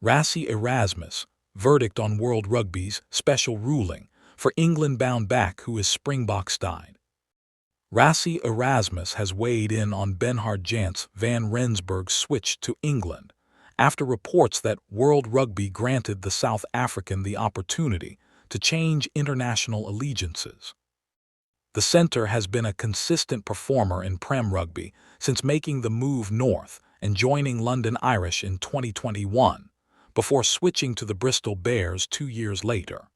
Rassie Erasmus, verdict on World Rugby's special ruling for England-bound back who is Springboks died. Rassie Erasmus has weighed in on Bernhard Jansz van Rensburg's switch to England after reports that World Rugby granted the South African the opportunity to change international allegiances. The centre has been a consistent performer in Prem Rugby since making the move north and joining London Irish in 2021, before switching to the Bristol Bears 2 years later.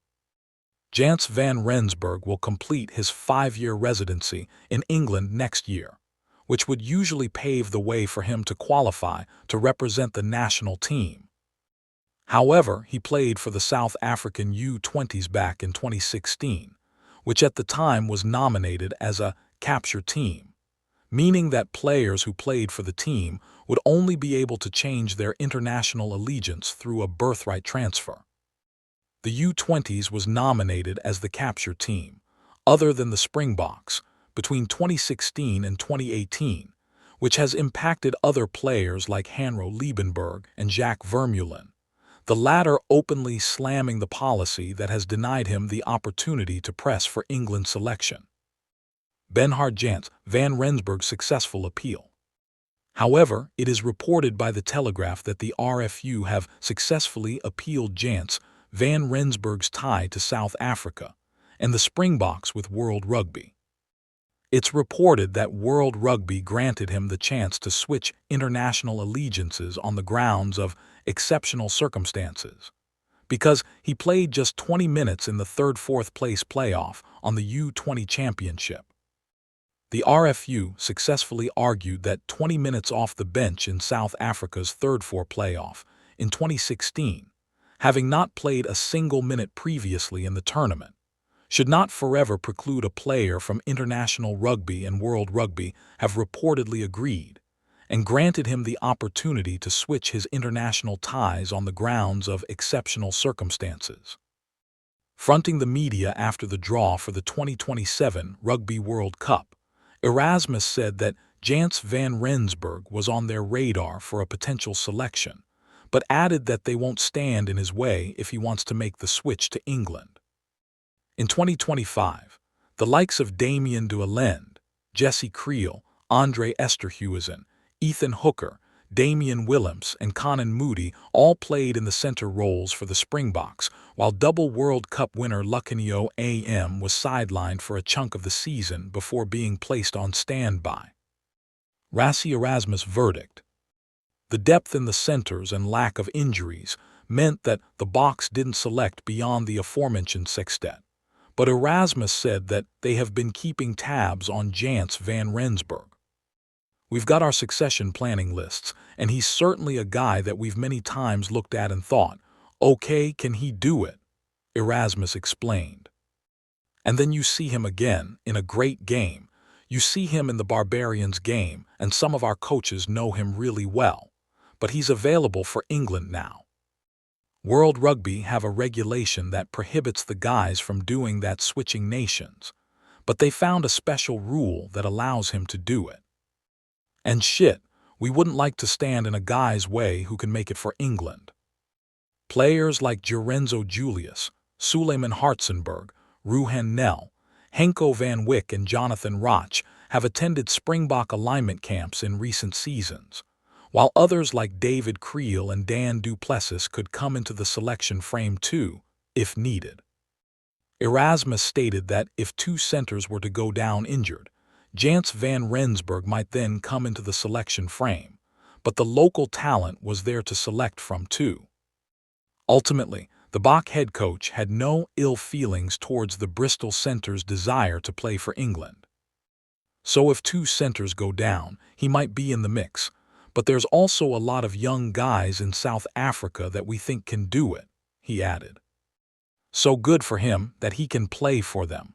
Jansz van Rensburg will complete his 5-year residency in England next year, which would usually pave the way for him to qualify to represent the national team. However, he played for the South African U20s back in 2016, which at the time was nominated as a capture team, meaning that players who played for the team would only be able to change their international allegiance through a birthright transfer. The U20s was nominated as the capture team, other than the Springboks, between 2016 and 2018, which has impacted other players like Hanro Liebenberg and Jacques Vermeulen, the latter openly slamming the policy that has denied him the opportunity to press for England's selection. Bernhard Jansz van Rensburg's successful appeal. However, it is reported by the Telegraph that the RFU have successfully appealed Jansz van Rensburg's tie to South Africa and the Springboks with World Rugby. It's reported that World Rugby granted him the chance to switch international allegiances on the grounds of exceptional circumstances, because he played just 20 minutes in the third-fourth place playoff on the U20 Championship. The RFU successfully argued that 20 minutes off the bench in South Africa's third-four playoff in 2016, having not played a single minute previously in the tournament, should not forever preclude a player from international rugby, and World Rugby have reportedly agreed and granted him the opportunity to switch his international ties on the grounds of exceptional circumstances. Fronting the media after the draw for the 2027 Rugby World Cup, Erasmus said that Jansz van Rensburg was on their radar for a potential selection, but added that they won't stand in his way if he wants to make the switch to England. In 2025, the likes of Damien de Allende, Jesse Creel, Andre Esterhuizen, Ethan Hooker, Damian Willems, and Conan Moody all played in the centre roles for the Springboks, while double World Cup winner Lucanio AM was sidelined for a chunk of the season before being placed on standby. Rassie Erasmus verdict. The depth in the centres and lack of injuries meant that the Boks didn't select beyond the aforementioned sextet, but Erasmus said that they have been keeping tabs on Jansz van Rensburg. We've got our succession planning lists, and he's certainly a guy that we've many times looked at and thought, okay, can he do it? Erasmus explained. And then you see him again in a great game. You see him in the Barbarians game, and some of our coaches know him really well, but he's available for England now. World Rugby have a regulation that prohibits the guys from doing that, switching nations, but they found a special rule that allows him to do it. And shit, we wouldn't like to stand in a guy's way who can make it for England. Players like Jerenzo Julius, Suleiman Hartzenberg, Ruhan Nel, Henko van Wyk, and Jonathan Roch have attended Springbok alignment camps in recent seasons, while others like David Creel and Dan du Plessis could come into the selection frame too, if needed. Erasmus stated that if two centres were to go down injured, Jansz van Rensburg might then come into the selection frame, but the local talent was there to select from too. Ultimately, the Bok head coach had no ill feelings towards the Bristol centre's desire to play for England. So if two centres go down, he might be in the mix, but there's also a lot of young guys in South Africa that we think can do it, he added. So good for him that he can play for them.